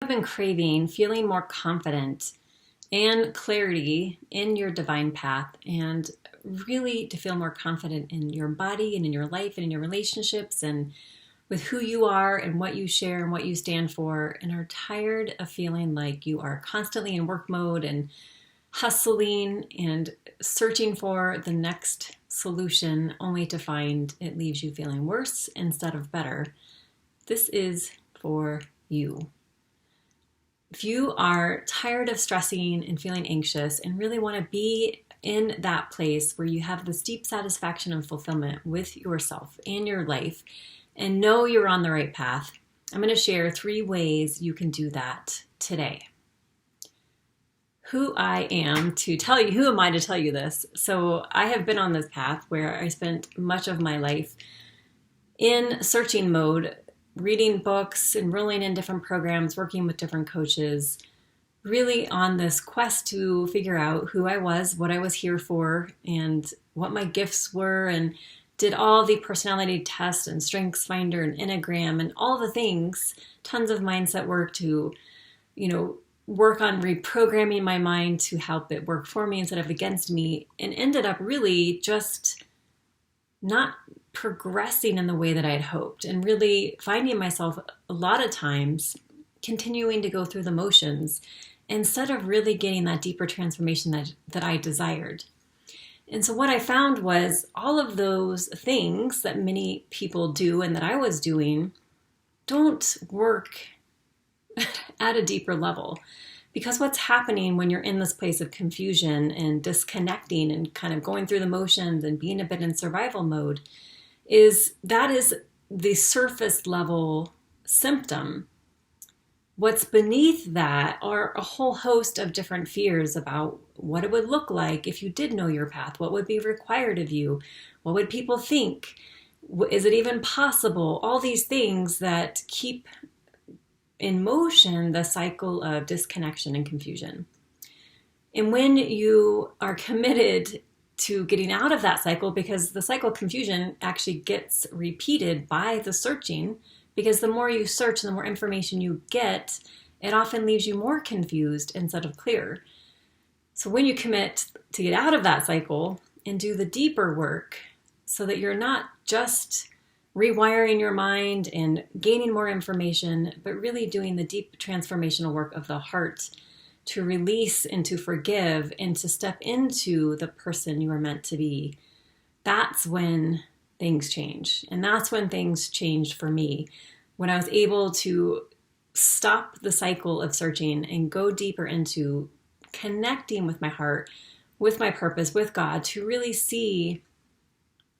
I've been craving feeling more confident and clarity in your divine path, and really to feel more confident in your body and in your life and in your relationships and with who you are and what you share and what you stand for, and are tired of feeling like you are constantly in work mode and hustling and searching for the next solution only to find it leaves you feeling worse instead of better. This is for you. If you are tired of stressing and feeling anxious and really want to be in that place where you have this deep satisfaction and fulfillment with yourself and your life and know you're on the right path, I'm going to share 3 ways you can do that today. Who am I to tell you this? So I have been on this path where I spent much of my life in searching mode, reading books, enrolling in different programs, working with different coaches, really on this quest to figure out who I was, what I was here for, and what my gifts were, and did all the personality tests and strengths finder and enneagram and all the things, tons of mindset work to, work on reprogramming my mind to help it work for me instead of against me, and ended up really just not progressing in the way that I had hoped, and really finding myself a lot of times continuing to go through the motions instead of really getting that deeper transformation that I desired. And so what I found was all of those things that many people do and that I was doing don't work at a deeper level. Because what's happening when you're in this place of confusion and disconnecting and kind of going through the motions and being a bit in survival mode is the surface level symptom. What's beneath that are a whole host of different fears about what it would look like if you did know your path, what would be required of you, what would people think, is it even possible, all these things that keep in motion the cycle of disconnection and confusion. And when you are committed to getting out of that cycle, because the cycle of confusion actually gets repeated by the searching, because the more you search and the more information you get, it often leaves you more confused instead of clear. So when you commit to get out of that cycle and do the deeper work so that you're not just rewiring your mind and gaining more information, but really doing the deep transformational work of the heart to release and to forgive and to step into the person you are meant to be, that's when things change. And that's when things changed for me. When I was able to stop the cycle of searching and go deeper into connecting with my heart, with my purpose, with God, to really see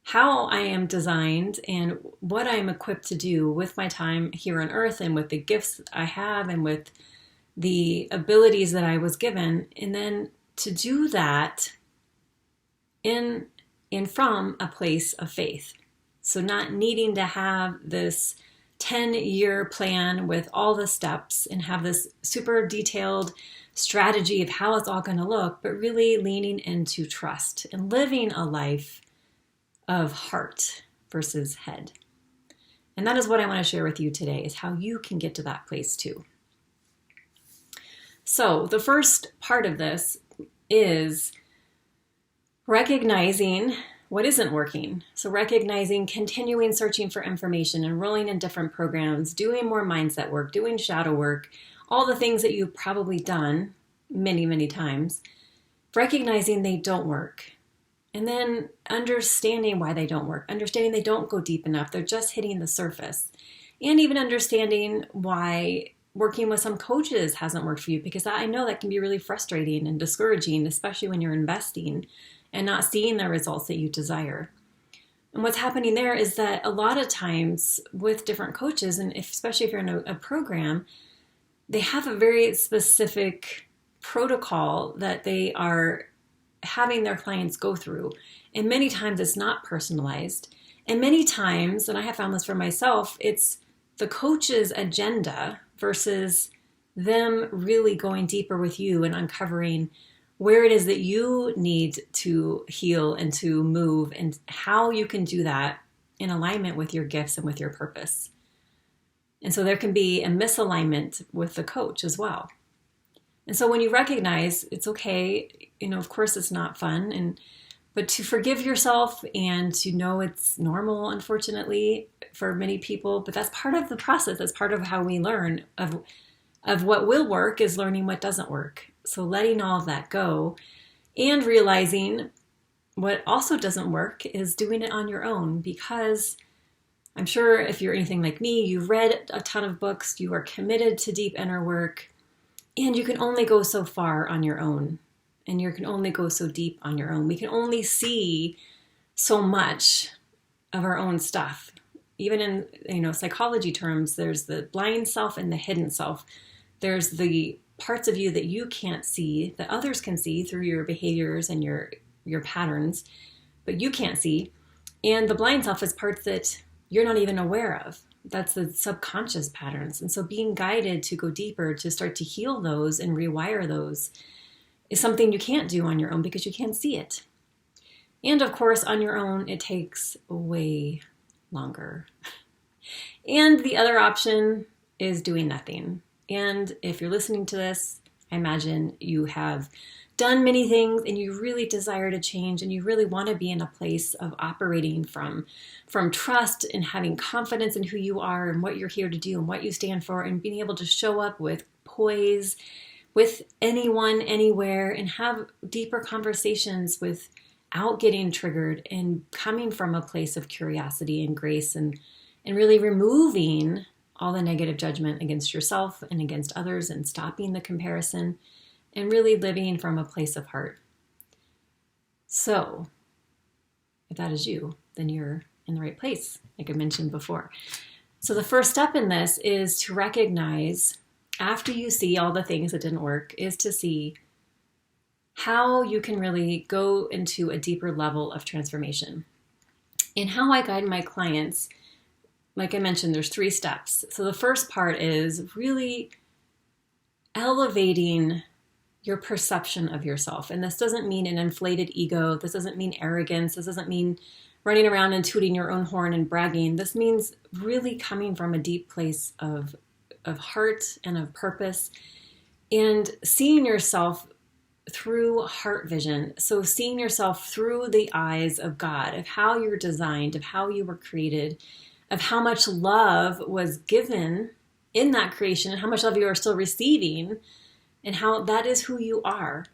how I am designed and what I am equipped to do with my time here on earth and with the gifts I have and with the abilities that I was given. And then to do that in from a place of faith. So not needing to have this 10-year plan with all the steps and have this super detailed strategy of how it's all going to look, but really leaning into trust and living a life of heart versus head. And that is what I want to share with you today, is how you can get to that place too. So the first part of this is recognizing what isn't working. So recognizing, continuing searching for information, enrolling in different programs, doing more mindset work, doing shadow work, all the things that you've probably done many, many times, recognizing they don't work. And then understanding why they don't work, understanding they don't go deep enough, they're just hitting the surface. And even understanding why working with some coaches hasn't worked for you, because I know that can be really frustrating and discouraging, especially when you're investing and not seeing the results that you desire. And what's happening there is that a lot of times with different coaches, and especially if you're in a program, they have a very specific protocol that they are having their clients go through. And many times it's not personalized. And many times, and I have found this for myself, it's the coach's agenda versus them really going deeper with you and uncovering where it is that you need to heal and to move and how you can do that in alignment with your gifts and with your purpose. And so there can be a misalignment with the coach as well. And so when you recognize it's okay, of course it's not fun, but to forgive yourself and to know it's normal, unfortunately, for many people, but that's part of the process. That's part of how we learn of what will work is learning what doesn't work. So letting all of that go and realizing what also doesn't work is doing it on your own, because I'm sure if you're anything like me, you've read a ton of books, you are committed to deep inner work, and you can only go so far on your own. And you can only go so deep on your own. We can only see so much of our own stuff. Even in, psychology terms, there's the blind self and the hidden self. There's the parts of you that you can't see, that others can see through your behaviors and your patterns, but you can't see. And the blind self is parts that you're not even aware of. That's the subconscious patterns. And so being guided to go deeper, to start to heal those and rewire those, is something you can't do on your own because you can't see it. And of course, on your own, it takes way longer. And the other option is doing nothing. And if you're listening to this, I imagine you have done many things and you really desire to change and you really want to be in a place of operating from trust and having confidence in who you are and what you're here to do and what you stand for, and being able to show up with poise with anyone, anywhere, and have deeper conversations without getting triggered, and coming from a place of curiosity and grace, and really removing all the negative judgment against yourself and against others, and stopping the comparison, and really living from a place of heart. So, if that is you, then you're in the right place, like I mentioned before. So the first step in this is to recognize, after you see all the things that didn't work, is to see how you can really go into a deeper level of transformation. And how I guide my clients, like I mentioned, there's 3 steps. So the first part is really elevating your perception of yourself. And this doesn't mean an inflated ego. This doesn't mean arrogance. This doesn't mean running around and tooting your own horn and bragging. This means really coming from a deep place of heart and of purpose, and seeing yourself through heart vision. So seeing yourself through the eyes of God, of how you're designed, of how you were created, of how much love was given in that creation, and how much love you are still receiving, and how that is who you are.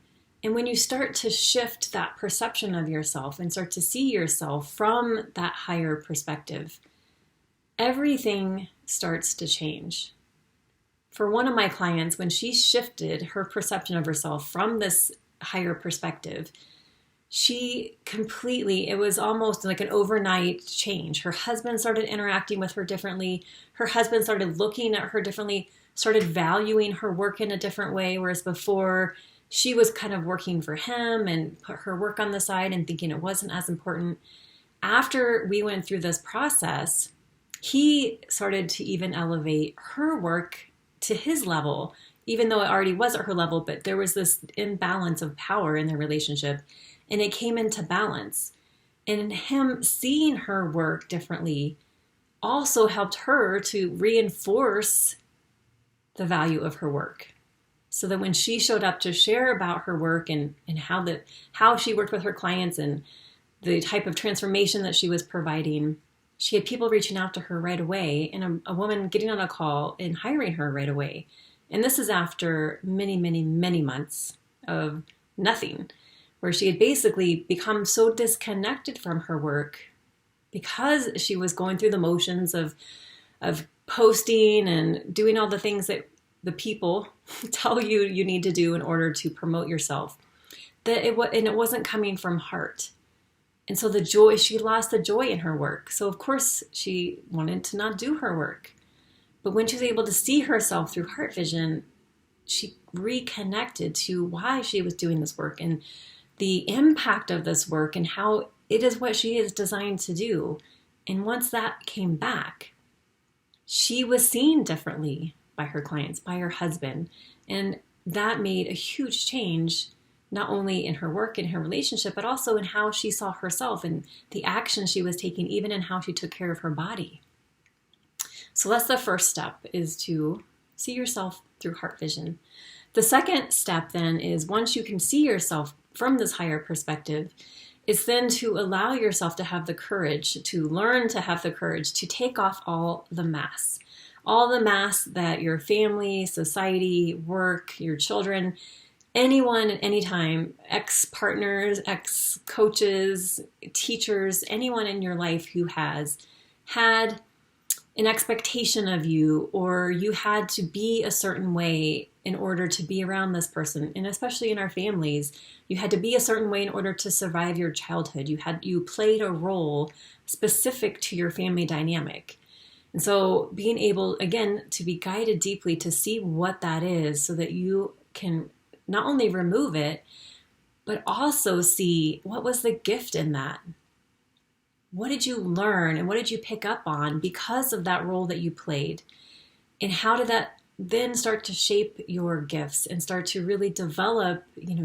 And when you start to shift that perception of yourself and start to see yourself from that higher perspective, everything starts to change. For one of my clients, when she shifted her perception of herself from this higher perspective, it was almost like an overnight change. Her husband started interacting with her differently. Her husband started looking at her differently, started valuing her work in a different way, whereas before she was kind of working for him and put her work on the side and thinking it wasn't as important. After we went through this process, he started to even elevate her work to his level, even though it already was at her level, but there was this imbalance of power in their relationship, and it came into balance. And him seeing her work differently also helped her to reinforce the value of her work. So that when she showed up to share about her work and how she worked with her clients and the type of transformation that she was providing, she had people reaching out to her right away, and a woman getting on a call and hiring her right away. And this is after many, many, many months of nothing, where she had basically become so disconnected from her work because she was going through the motions of posting and doing all the things that the people tell you need to do in order to promote yourself. It wasn't coming from heart. And so she lost the joy in her work. So of course she wanted to not do her work. But when she was able to see herself through heart vision, she reconnected to why she was doing this work and the impact of this work and how it is what she is designed to do. And once that came back, she was seen differently by her clients, by her husband. And that made a huge change, not only in her work and her relationship, but also in how she saw herself and the action she was taking, even in how she took care of her body. So that's the first step, is to see yourself through heart vision. The second step then is, once you can see yourself from this higher perspective, it's then to allow yourself to have the courage, to learn to have the courage to take off all the masks. All the masks that your family, society, work, your children, anyone at any time, ex-partners, ex-coaches, teachers, anyone in your life who has had an expectation of you, or you had to be a certain way in order to be around this person. And especially in our families, you had to be a certain way in order to survive your childhood. You played a role specific to your family dynamic. And so being able, again, to be guided deeply to see what that is, so that you can not only remove it, but also see what was the gift in that. What did you learn and what did you pick up on because of that role that you played? And how did that then start to shape your gifts and start to really develop,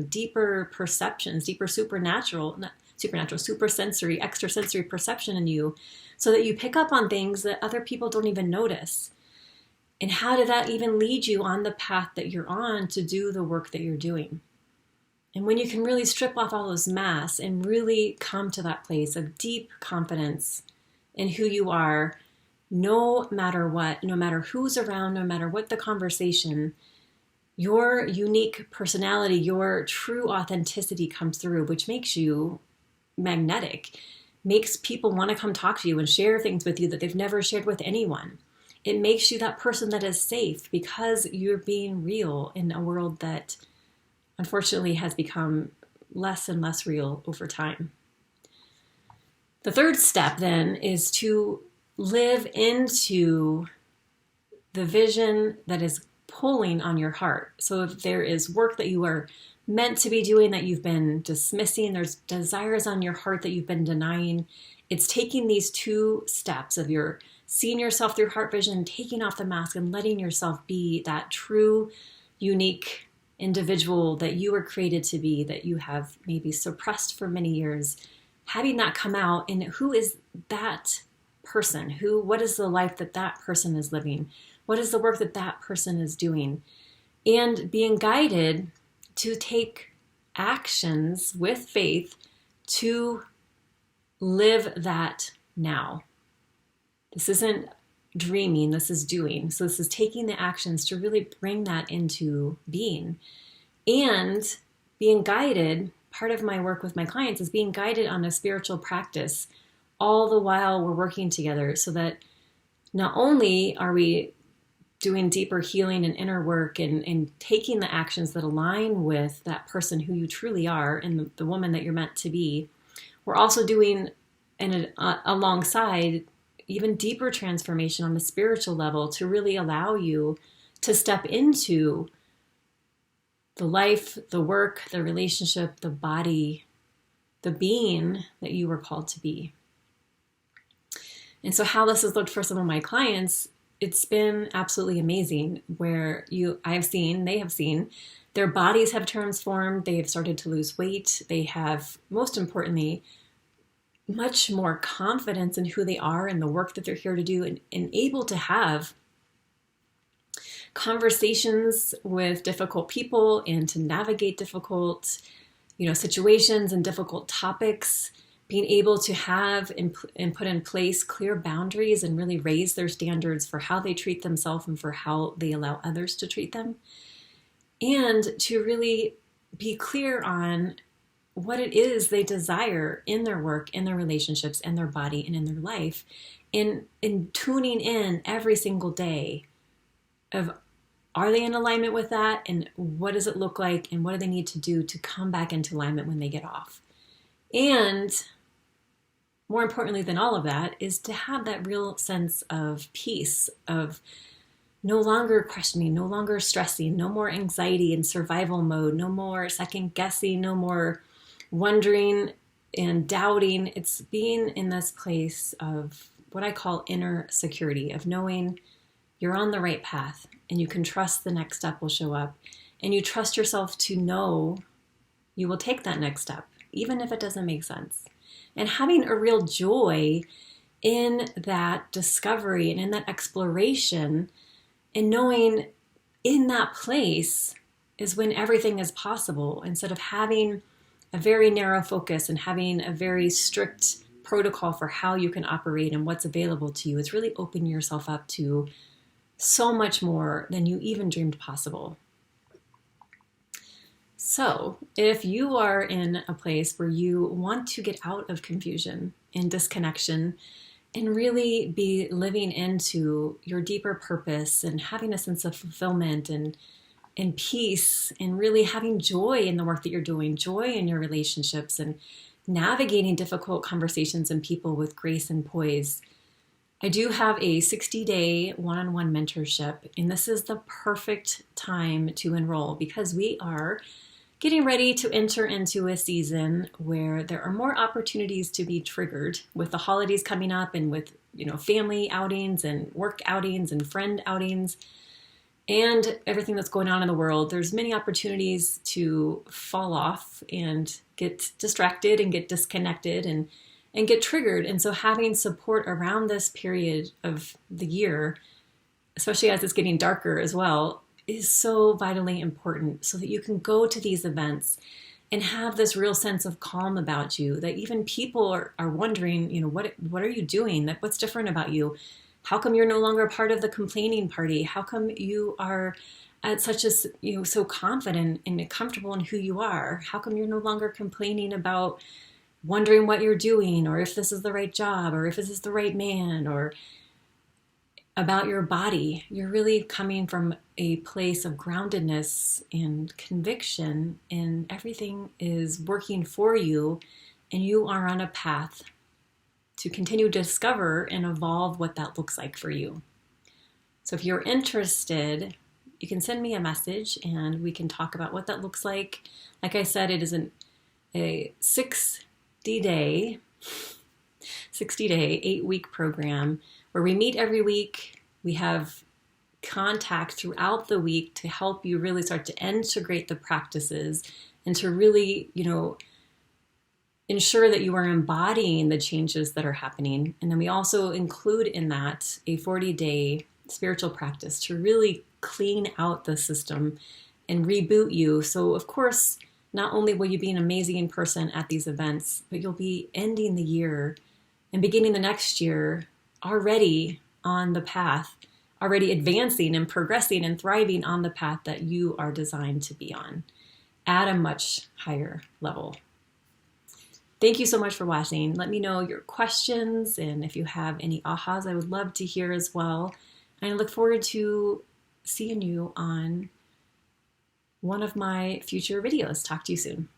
deeper perceptions, deeper supersensory, extrasensory perception in you, so that you pick up on things that other people don't even notice? And how did that even lead you on the path that you're on to do the work that you're doing? And when you can really strip off all those masks and really come to that place of deep confidence in who you are, no matter what, no matter who's around, no matter what the conversation, your unique personality, your true authenticity comes through, which makes you magnetic, makes people want to come talk to you and share things with you that they've never shared with anyone. It makes you that person that is safe because you're being real in a world that unfortunately has become less and less real over time. The third step then is to live into the vision that is pulling on your heart. So if there is work that you are meant to be doing that you've been dismissing, there's desires on your heart that you've been denying, it's taking these two steps of your seeing yourself through heart vision, taking off the mask and letting yourself be that true, unique individual that you were created to be, that you have maybe suppressed for many years, having that come out. And who is that person? What is the life that that person is living? What is the work that that person is doing? And being guided to take actions with faith to live that now. This isn't dreaming, this is doing. So this is taking the actions to really bring that into being. And being guided, part of my work with my clients is being guided on a spiritual practice all the while we're working together, so that not only are we doing deeper healing and inner work and taking the actions that align with that person who you truly are and the woman that you're meant to be, we're also doing alongside even deeper transformation on the spiritual level to really allow you to step into the life, the work, the relationship, the body, the being that you were called to be. And so how this has looked for some of my clients, it's been absolutely amazing, where they have seen their bodies have transformed. They have started to lose weight. They have, most importantly, much more confidence in who they are and the work that they're here to do, and able to have conversations with difficult people and to navigate difficult, situations and difficult topics, being able to have and put in place clear boundaries and really raise their standards for how they treat themselves and for how they allow others to treat them, and to really be clear on what it is they desire in their work, in their relationships, in their body, and in their life, in tuning in every single day of, are they in alignment with that, and what does it look like, and what do they need to do to come back into alignment when they get off? And more importantly than all of that is to have that real sense of peace, of no longer questioning, no longer stressing, no more anxiety and survival mode, no more second guessing, no more wondering and doubting. It's being in this place of what I call inner security, of knowing you're on the right path and you can trust the next step will show up, and you trust yourself to know you will take that next step, even if it doesn't make sense. And having a real joy in that discovery and in that exploration, and knowing in that place is when everything is possible, instead of having a very narrow focus and having a very strict protocol for how you can operate and what's available to you. It's really opening yourself up to so much more than you even dreamed possible. So if you are in a place where you want to get out of confusion and disconnection and really be living into your deeper purpose and having a sense of fulfillment and peace and really having joy in the work that you're doing, joy in your relationships, and navigating difficult conversations and people with grace and poise, I do have a 60-day one-on-one mentorship, and this is the perfect time to enroll because we are getting ready to enter into a season where there are more opportunities to be triggered with the holidays coming up and with, family outings and work outings and friend outings and everything that's going on in the world. There's many opportunities to fall off and get distracted and get disconnected and get triggered. And so having support around this period of the year, especially as it's getting darker as well, is so vitally important so that you can go to these events and have this real sense of calm about you, that even people are wondering, what are you doing? What's different about you? How come you're no longer part of the complaining party? How come you are at such a, so confident and comfortable in who you are? How come you're no longer complaining about wondering what you're doing, or if this is the right job, or if this is the right man, or about your body? You're really coming from a place of groundedness and conviction, and everything is working for you, and you are on a path to continue to discover and evolve what that looks like for you. So if you're interested, you can send me a message and we can talk about what that looks like. Like I said, it is a 60-day, 8-week program where we meet every week. We have contact throughout the week to help you really start to integrate the practices and to really, ensure that you are embodying the changes that are happening. And then we also include in that a 40-day spiritual practice to really clean out the system and reboot you. So of course, not only will you be an amazing person at these events, but you'll be ending the year and beginning the next year already on the path, already advancing and progressing and thriving on the path that you are designed to be on at a much higher level. Thank you so much for watching. Let me know your questions, and if you have any ahas, I would love to hear as well. And I look forward to seeing you on one of my future videos. Talk to you soon.